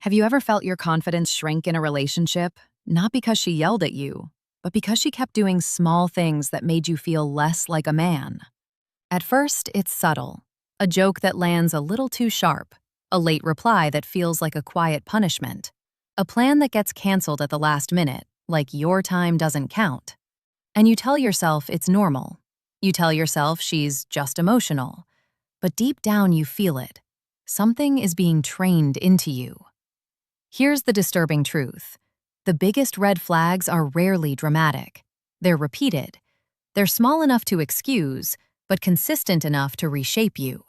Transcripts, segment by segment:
Have you ever felt your confidence shrink in a relationship? Not because she yelled at you, but because she kept doing small things that made you feel less like a man. At first, it's subtle. A joke that lands a little too sharp, a late reply that feels like a quiet punishment, a plan that gets canceled at the last minute, like your time doesn't count. And you tell yourself it's normal. You tell yourself she's just emotional. But deep down you feel it. Something is being trained into you. Here's the disturbing truth. The biggest red flags are rarely dramatic. They're repeated. They're small enough to excuse, but consistent enough to reshape you.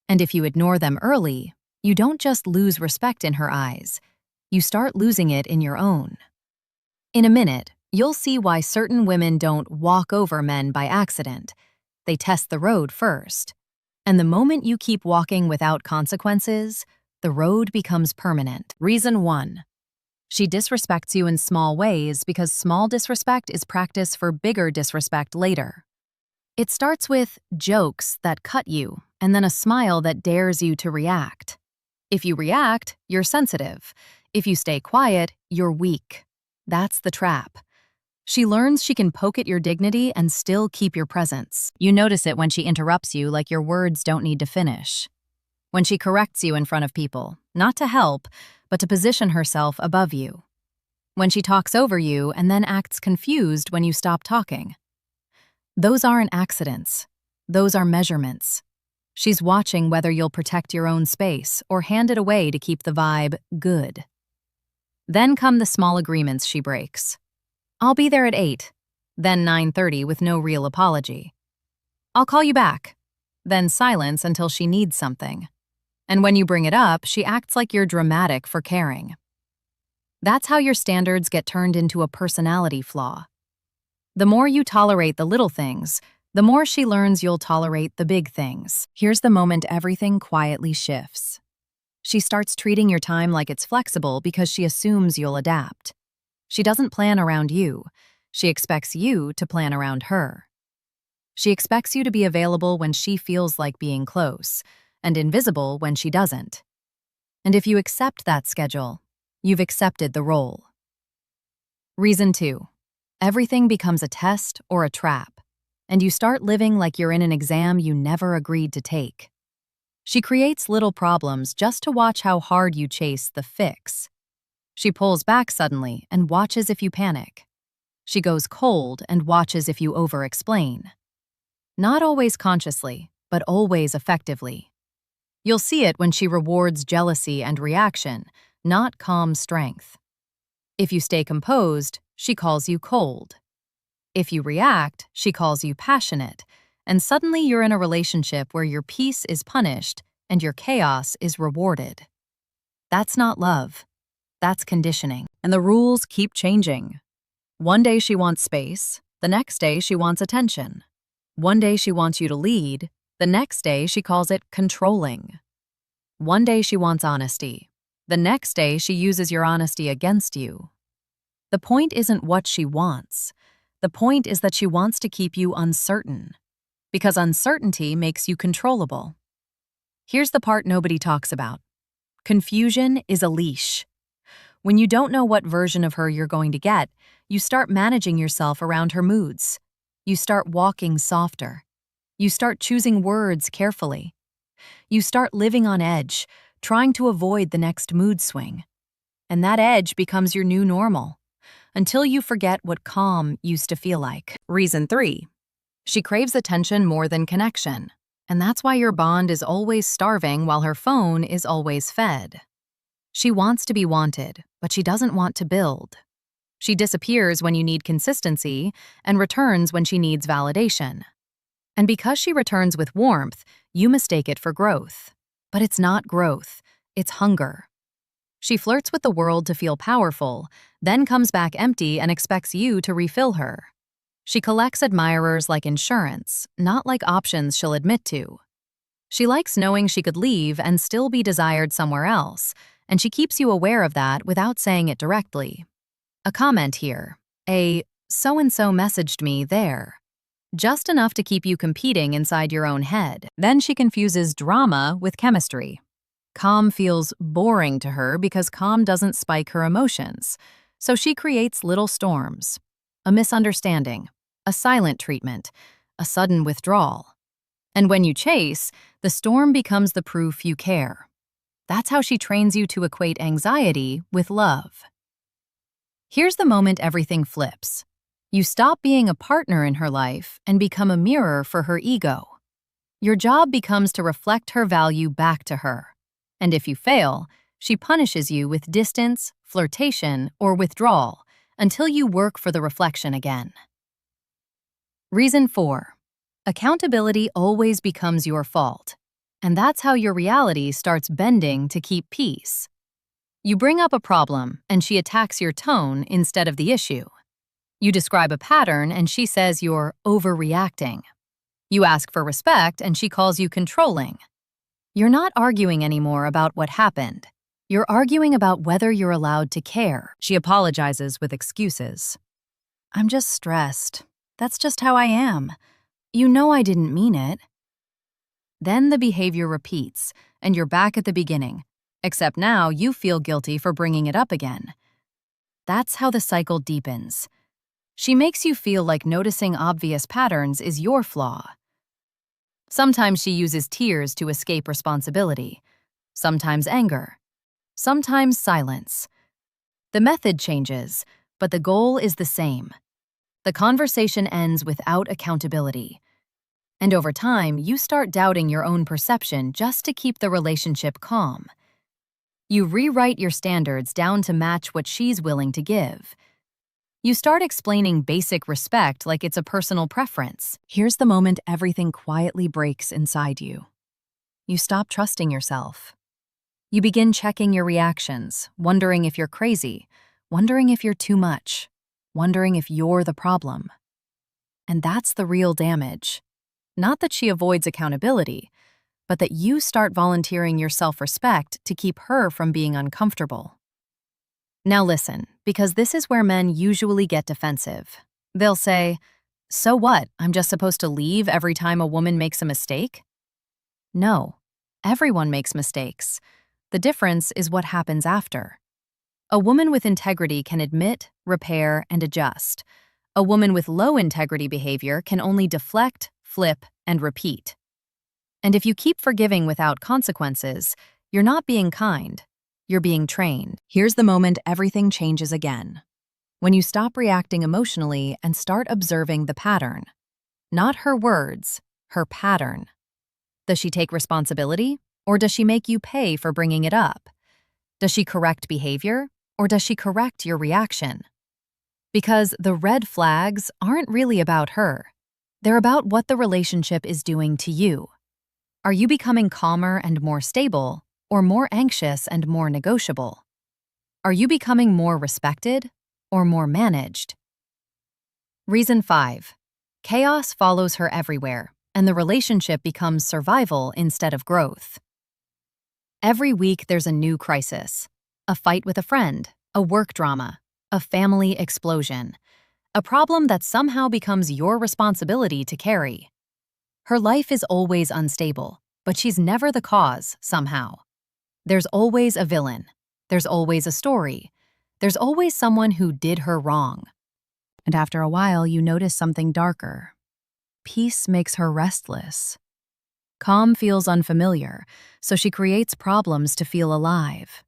And if you ignore them early, you don't just lose respect in her eyes. You start losing it in your own. In a minute, you'll see why certain women don't walk over men by accident. They test the road first. And the moment you keep walking without consequences, the road becomes permanent. Reason 1. She disrespects you in small ways because small disrespect is practice for bigger disrespect later. It starts with jokes that cut you, and then a smile that dares you to react. If you react, you're sensitive. If you stay quiet, you're weak. That's the trap. She learns she can poke at your dignity and still keep your presence. You notice it when she interrupts you like your words don't need to finish. When she corrects you in front of people, not to help, but to position herself above you. When she talks over you and then acts confused when you stop talking. Those aren't accidents. Those are measurements. She's watching whether you'll protect your own space or hand it away to keep the vibe good. Then come the small agreements she breaks. I'll be there at 8, then 9:30 with no real apology. I'll call you back, then silence until she needs something. And when you bring it up, she acts like you're dramatic for caring. That's how your standards get turned into a personality flaw. The more you tolerate the little things, the more she learns you'll tolerate the big things. Here's the moment everything quietly shifts. She starts treating your time like it's flexible because she assumes you'll adapt. She doesn't plan around you. She expects you to plan around her. She expects you to be available when she feels like being close, and invisible when she doesn't. And if you accept that schedule, you've accepted the role. Reason 2. Everything becomes a test or a trap, and you start living like you're in an exam you never agreed to take. She creates little problems just to watch how hard you chase the fix. She pulls back suddenly and watches if you panic. She goes cold and watches if you over-explain. Not always consciously, but always effectively. You'll see it when she rewards jealousy and reaction, not calm strength. If you stay composed, she calls you cold. If you react, she calls you passionate, and suddenly you're in a relationship where your peace is punished and your chaos is rewarded. That's not love. That's conditioning. And the rules keep changing. One day she wants space, the next day she wants attention. One day she wants you to lead, the next day she calls it controlling. One day she wants honesty, the next day she uses your honesty against you. The point isn't what she wants. The point is that she wants to keep you uncertain, because uncertainty makes you controllable. Here's the part nobody talks about. Confusion is a leash. When you don't know what version of her you're going to get, you start managing yourself around her moods. You start walking softer. You start choosing words carefully. You start living on edge, trying to avoid the next mood swing. And that edge becomes your new normal, until you forget what calm used to feel like. Reason 3. She craves attention more than connection, and that's why your bond is always starving while her phone is always fed. She wants to be wanted, but she doesn't want to build. She disappears when you need consistency and returns when she needs validation. And because she returns with warmth, you mistake it for growth. But it's not growth, it's hunger. She flirts with the world to feel powerful, then comes back empty and expects you to refill her. She collects admirers like insurance, not like options she'll admit to. She likes knowing she could leave and still be desired somewhere else, and she keeps you aware of that without saying it directly. A comment here, a so-and-so messaged me there. Just enough to keep you competing inside your own head. Then she confuses drama with chemistry. Calm feels boring to her because calm doesn't spike her emotions. So she creates little storms, a misunderstanding, a silent treatment, a sudden withdrawal. And when you chase, the storm becomes the proof you care. That's how she trains you to equate anxiety with love. Here's the moment everything flips. You stop being a partner in her life and become a mirror for her ego. Your job becomes to reflect her value back to her. And if you fail, she punishes you with distance, flirtation, or withdrawal until you work for the reflection again. Reason 4. Accountability always becomes your fault. And that's how your reality starts bending to keep peace. You bring up a problem, and she attacks your tone instead of the issue. You describe a pattern, and she says you're overreacting. You ask for respect, and she calls you controlling. You're not arguing anymore about what happened. You're arguing about whether you're allowed to care. She apologizes with excuses. I'm just stressed. That's just how I am. You know I didn't mean it. Then the behavior repeats, and you're back at the beginning, except now you feel guilty for bringing it up again. That's how the cycle deepens. She makes you feel like noticing obvious patterns is your flaw. Sometimes she uses tears to escape responsibility, sometimes anger, sometimes silence. The method changes, but the goal is the same. The conversation ends without accountability. And over time, you start doubting your own perception just to keep the relationship calm. You rewrite your standards down to match what she's willing to give. You start explaining basic respect like it's a personal preference. Here's the moment everything quietly breaks inside you. You stop trusting yourself. You begin checking your reactions, wondering if you're crazy, wondering if you're too much, wondering if you're the problem. And that's the real damage. Not that she avoids accountability, but that you start volunteering your self-respect to keep her from being uncomfortable. Now listen, because this is where men usually get defensive. They'll say, "So what? I'm just supposed to leave every time a woman makes a mistake?" No, everyone makes mistakes. The difference is what happens after. A woman with integrity can admit, repair, and adjust. A woman with low integrity behavior can only deflect, flip, and repeat. And if you keep forgiving without consequences, you're not being kind. You're being trained. Here's the moment everything changes again. When you stop reacting emotionally and start observing the pattern. Not her words, her pattern. Does she take responsibility, or does she make you pay for bringing it up? Does she correct behavior, or does she correct your reaction? Because the red flags aren't really about her. They're about what the relationship is doing to you. Are you becoming calmer and more stable, or more anxious and more negotiable? Are you becoming more respected, or more managed? Reason 5. Chaos follows her everywhere, and the relationship becomes survival instead of growth. Every week there's a new crisis. A fight with a friend, a work drama, a family explosion. A problem that somehow becomes your responsibility to carry. Her life is always unstable, but she's never the cause, somehow. There's always a villain. There's always a story. There's always someone who did her wrong. And after a while, you notice something darker. Peace makes her restless. Calm feels unfamiliar, so she creates problems to feel alive.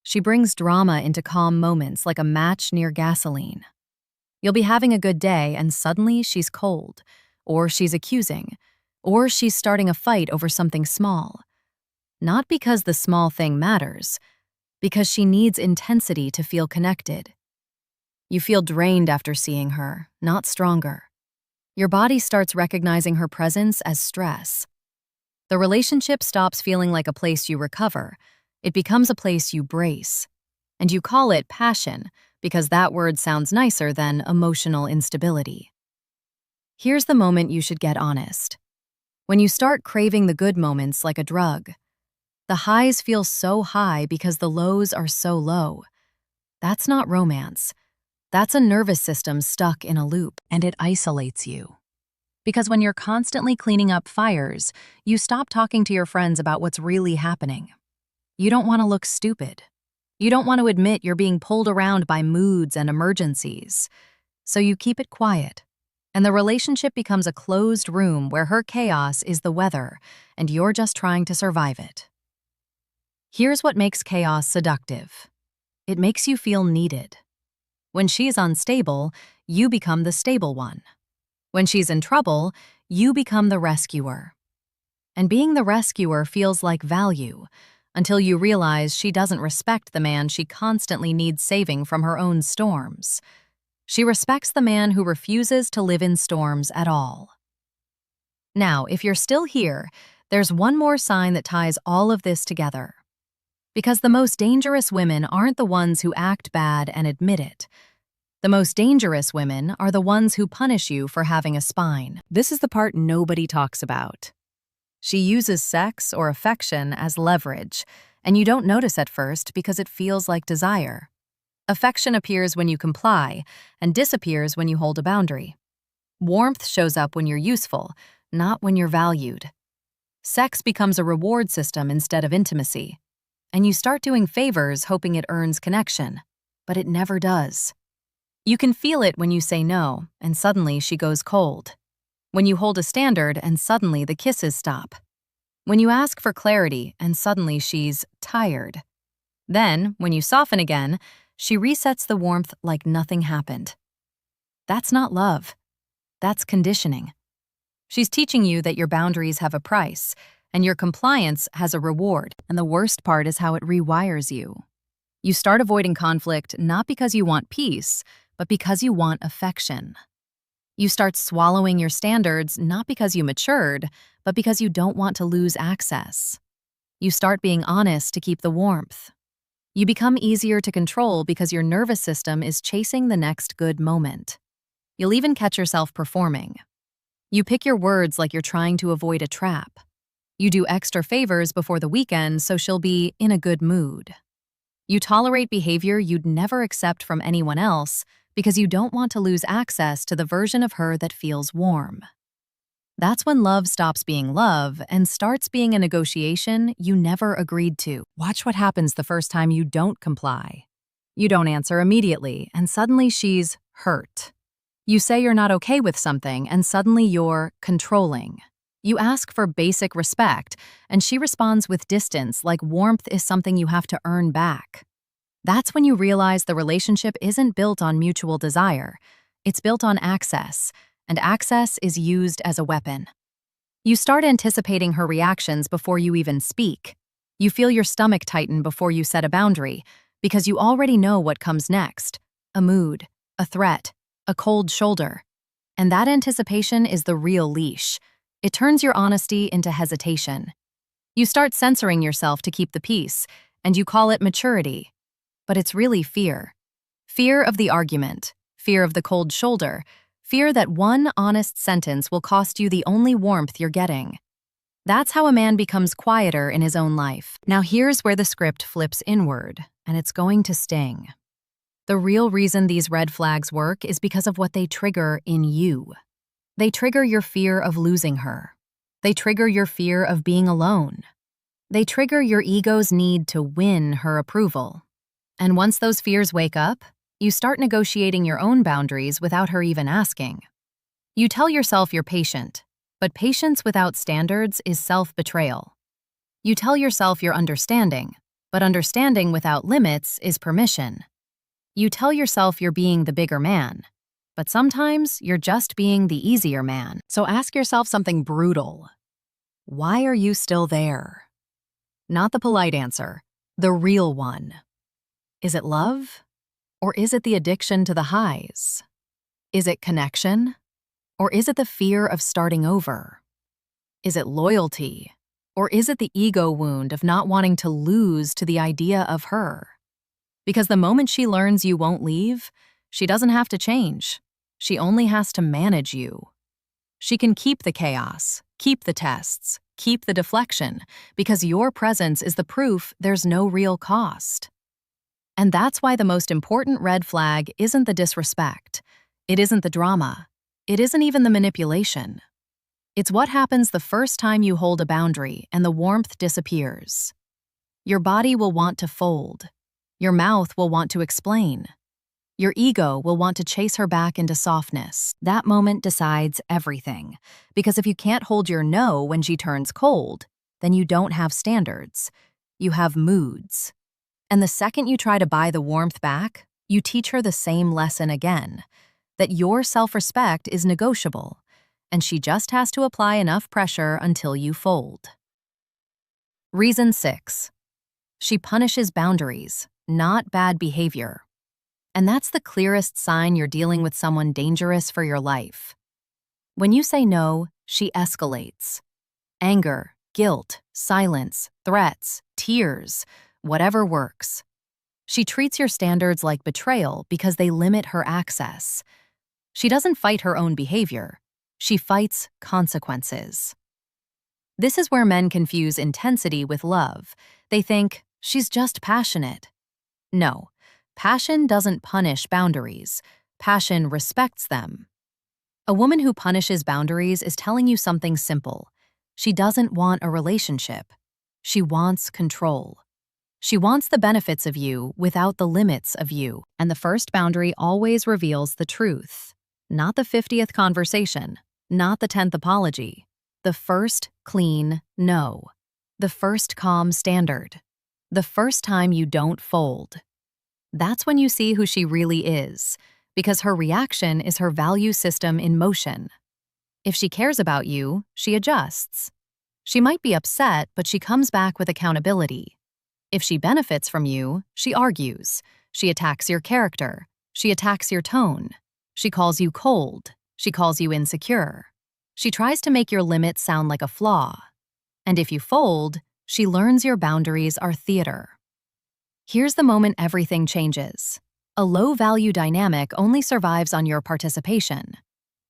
She brings drama into calm moments like a match near gasoline. You'll be having a good day and suddenly she's cold, or she's accusing, or she's starting a fight over something small. Not because the small thing matters, because she needs intensity to feel connected. You feel drained after seeing her, not stronger. Your body starts recognizing her presence as stress. The relationship stops feeling like a place you recover. It becomes a place you brace. And you call it passion, because that word sounds nicer than emotional instability. Here's the moment you should get honest. When you start craving the good moments like a drug. The highs feel so high because the lows are so low. That's not romance. That's a nervous system stuck in a loop, and it isolates you. Because when you're constantly cleaning up fires, you stop talking to your friends about what's really happening. You don't want to look stupid. You don't want to admit you're being pulled around by moods and emergencies. So you keep it quiet. And the relationship becomes a closed room where her chaos is the weather, and you're just trying to survive it. Here's what makes chaos seductive. It makes you feel needed. When she's unstable, you become the stable one. When she's in trouble, you become the rescuer. And being the rescuer feels like value, until you realize she doesn't respect the man she constantly needs saving from her own storms. She respects the man who refuses to live in storms at all. Now, if you're still here, there's one more sign that ties all of this together. Because the most dangerous women aren't the ones who act bad and admit it. The most dangerous women are the ones who punish you for having a spine. This is the part nobody talks about. She uses sex or affection as leverage, and you don't notice at first because it feels like desire. Affection appears when you comply and disappears when you hold a boundary. Warmth shows up when you're useful, not when you're valued. Sex becomes a reward system instead of intimacy. And you start doing favors hoping it earns connection, but it never does. You can feel it when you say no, and suddenly she goes cold. When you hold a standard, and suddenly the kisses stop. When you ask for clarity, and suddenly she's tired. Then, when you soften again, she resets the warmth like nothing happened. That's not love. That's conditioning. She's teaching you that your boundaries have a price, and your compliance has a reward, and the worst part is how it rewires you. You start avoiding conflict not because you want peace, but because you want affection. You start swallowing your standards not because you matured, but because you don't want to lose access. You start being honest to keep the warmth. You become easier to control because your nervous system is chasing the next good moment. You'll even catch yourself performing. You pick your words like you're trying to avoid a trap. You do extra favors before the weekend so she'll be in a good mood. You tolerate behavior you'd never accept from anyone else because you don't want to lose access to the version of her that feels warm. That's when love stops being love and starts being a negotiation you never agreed to. Watch what happens the first time you don't comply. You don't answer immediately, and suddenly she's hurt. You say you're not okay with something, and suddenly you're controlling. You ask for basic respect, and she responds with distance like warmth is something you have to earn back. That's when you realize the relationship isn't built on mutual desire. It's built on access, and access is used as a weapon. You start anticipating her reactions before you even speak. You feel your stomach tighten before you set a boundary, because you already know what comes next: a mood, a threat, a cold shoulder. And that anticipation is the real leash. It turns your honesty into hesitation. You start censoring yourself to keep the peace, and you call it maturity. But it's really fear. Fear of the argument, fear of the cold shoulder, fear that one honest sentence will cost you the only warmth you're getting. That's how a man becomes quieter in his own life. Now here's where the script flips inward, and it's going to sting. The real reason these red flags work is because of what they trigger in you. They trigger your fear of losing her. They trigger your fear of being alone. They trigger your ego's need to win her approval. And once those fears wake up, you start negotiating your own boundaries without her even asking. You tell yourself you're patient, but patience without standards is self-betrayal. You tell yourself you're understanding, but understanding without limits is permission. You tell yourself you're being the bigger man, but sometimes you're just being the easier man. So ask yourself something brutal. Why are you still there? Not the polite answer, the real one. Is it love? Or is it the addiction to the highs? Is it connection? Or is it the fear of starting over? Is it loyalty? Or is it the ego wound of not wanting to lose to the idea of her? Because the moment she learns you won't leave, she doesn't have to change. She only has to manage you. She can keep the chaos, keep the tests, keep the deflection, because your presence is the proof there's no real cost. And that's why the most important red flag isn't the disrespect. It isn't the drama. It isn't even the manipulation. It's what happens the first time you hold a boundary and the warmth disappears. Your body will want to fold. Your mouth will want to explain. Your ego will want to chase her back into softness. That moment decides everything. Because if you can't hold your no when she turns cold, then you don't have standards. You have moods. And the second you try to buy the warmth back, you teach her the same lesson again, that your self-respect is negotiable, and she just has to apply enough pressure until you fold. Reason 6. She punishes boundaries, not bad behavior. And that's the clearest sign you're dealing with someone dangerous for your life. When you say no, she escalates. Anger, guilt, silence, threats, tears, whatever works. She treats your standards like betrayal because they limit her access. She doesn't fight her own behavior. She fights consequences. This is where men confuse intensity with love. They think, she's just passionate. No, passion doesn't punish boundaries. Passion respects them. A woman who punishes boundaries is telling you something simple. She doesn't want a relationship. She wants control. She wants the benefits of you without the limits of you. And the first boundary always reveals the truth. Not the 50th conversation, not the 10th apology. The first clean no. The first calm standard. The first time you don't fold. That's when you see who she really is, because her reaction is her value system in motion. If she cares about you, she adjusts. She might be upset, but she comes back with accountability. If she benefits from you, she argues. She attacks your character. She attacks your tone. She calls you cold. She calls you insecure. She tries to make your limits sound like a flaw. And if you fold, she learns your boundaries are theater. Here's the moment everything changes. A low-value dynamic only survives on your participation.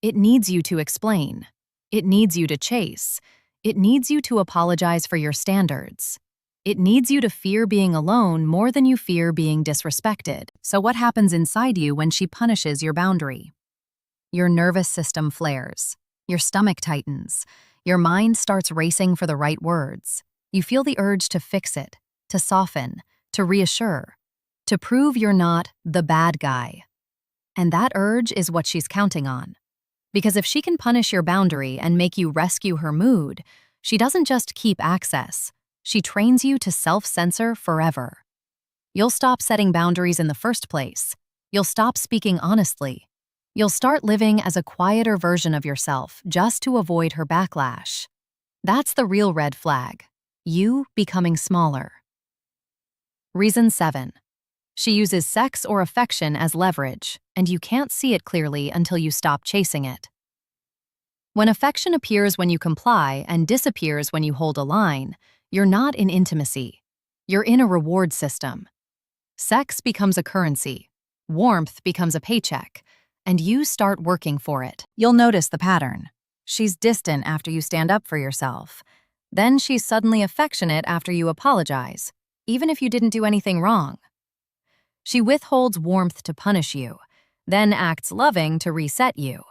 It needs you to explain. It needs you to chase. It needs you to apologize for your standards. It needs you to fear being alone more than you fear being disrespected. So what happens inside you when she punishes your boundary? Your nervous system flares. Your stomach tightens. Your mind starts racing for the right words. You feel the urge to fix it, to soften, to reassure, to prove you're not the bad guy. And that urge is what she's counting on. Because if she can punish your boundary and make you rescue her mood, she doesn't just keep access. She trains you to self-censor forever. You'll stop setting boundaries in the first place. You'll stop speaking honestly. You'll start living as a quieter version of yourself just to avoid her backlash. That's the real red flag. You becoming smaller. Reason 7. She uses sex or affection as leverage, and you can't see it clearly until you stop chasing it. When affection appears when you comply and disappears when you hold a line, you're not in intimacy. You're in a reward system. Sex becomes a currency. Warmth becomes a paycheck. And you start working for it. You'll notice the pattern. She's distant after you stand up for yourself. Then she's suddenly affectionate after you apologize, even if you didn't do anything wrong. She withholds warmth to punish you, then acts loving to reset you.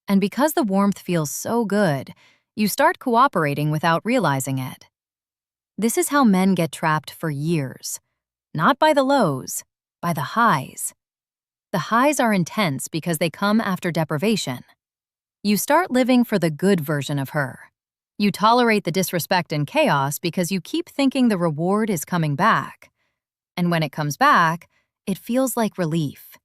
And because the warmth feels so good, you start cooperating without realizing it. This is how men get trapped for years. Not by the lows, by the highs. The highs are intense because they come after deprivation. You start living for the good version of her. You tolerate the disrespect and chaos because you keep thinking the reward is coming back. And when it comes back, it feels like relief.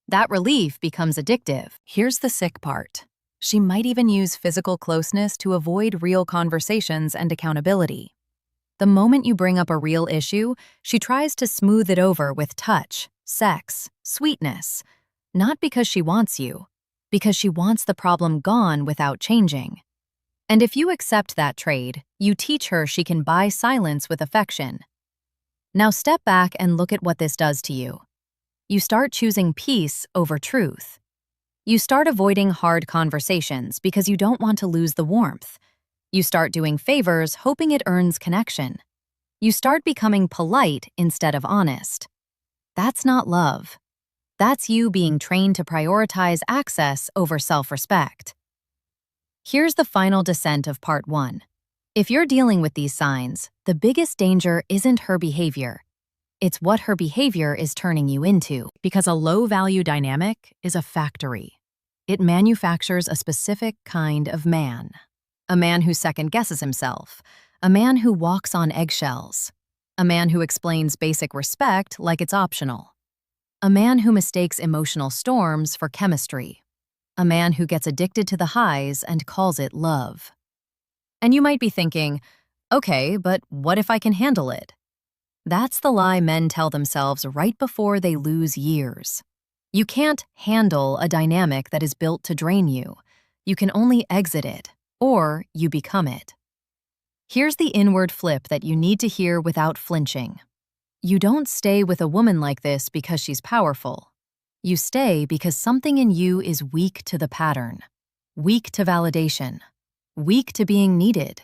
That relief becomes addictive. Here's the sick part. She might even use physical closeness to avoid real conversations and accountability. The moment you bring up a real issue, she tries to smooth it over with touch, sex, sweetness. Not because she wants you, because she wants the problem gone without changing. And if you accept that trade, you teach her she can buy silence with affection. Now step back and look at what this does to you. You start choosing peace over truth. You start avoiding hard conversations because you don't want to lose the warmth. You start doing favors hoping it earns connection. You start becoming polite instead of honest. That's not love. That's you being trained to prioritize access over self-respect. Here's the final descent of part 1. If you're dealing with these signs, the biggest danger isn't her behavior. It's what her behavior is turning you into, because a low-value dynamic is a factory. It manufactures a specific kind of man. A man who second-guesses himself. A man who walks on eggshells. A man who explains basic respect like it's optional. A man who mistakes emotional storms for chemistry. A man who gets addicted to the highs and calls it love. And you might be thinking, okay, but what if I can handle it? That's the lie men tell themselves right before they lose years. You can't handle a dynamic that is built to drain you. You can only exit it, or you become it. Here's the inward flip that you need to hear without flinching. You don't stay with a woman like this because she's powerful. You stay because something in you is weak to the pattern, weak to validation, weak to being needed,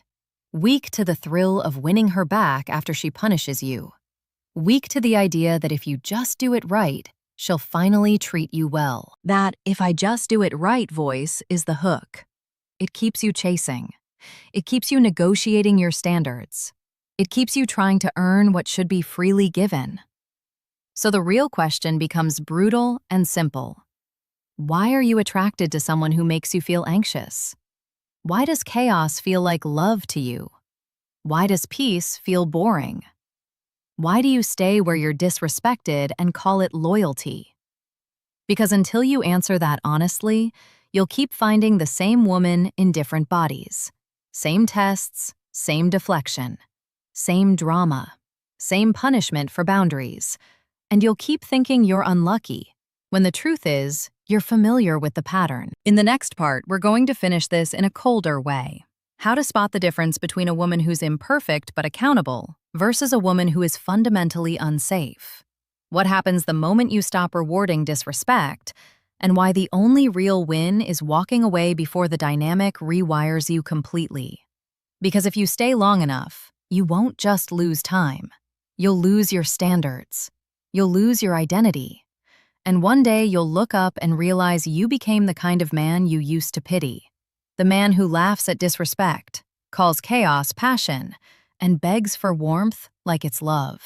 weak to the thrill of winning her back after she punishes you, weak to the idea that if you just do it right, she'll finally treat you well. That "if I just do it right" voice is the hook. It keeps you chasing. It keeps you negotiating your standards. It keeps you trying to earn what should be freely given. So the real question becomes brutal and simple. Why are you attracted to someone who makes you feel anxious? Why does chaos feel like love to you? Why does peace feel boring? Why do you stay where you're disrespected and call it loyalty? Because until you answer that honestly, you'll keep finding the same woman in different bodies. Same tests, same deflection, same drama, same punishment for boundaries. And you'll keep thinking you're unlucky, when the truth is, you're familiar with the pattern. In the next part, we're going to finish this in a colder way. How to spot the difference between a woman who's imperfect but accountable versus a woman who is fundamentally unsafe. What happens the moment you stop rewarding disrespect, and why the only real win is walking away before the dynamic rewires you completely. Because if you stay long enough, you won't just lose time. You'll lose your standards. You'll lose your identity. And one day you'll look up and realize you became the kind of man you used to pity. The man who laughs at disrespect, calls chaos passion, and begs for warmth like it's love.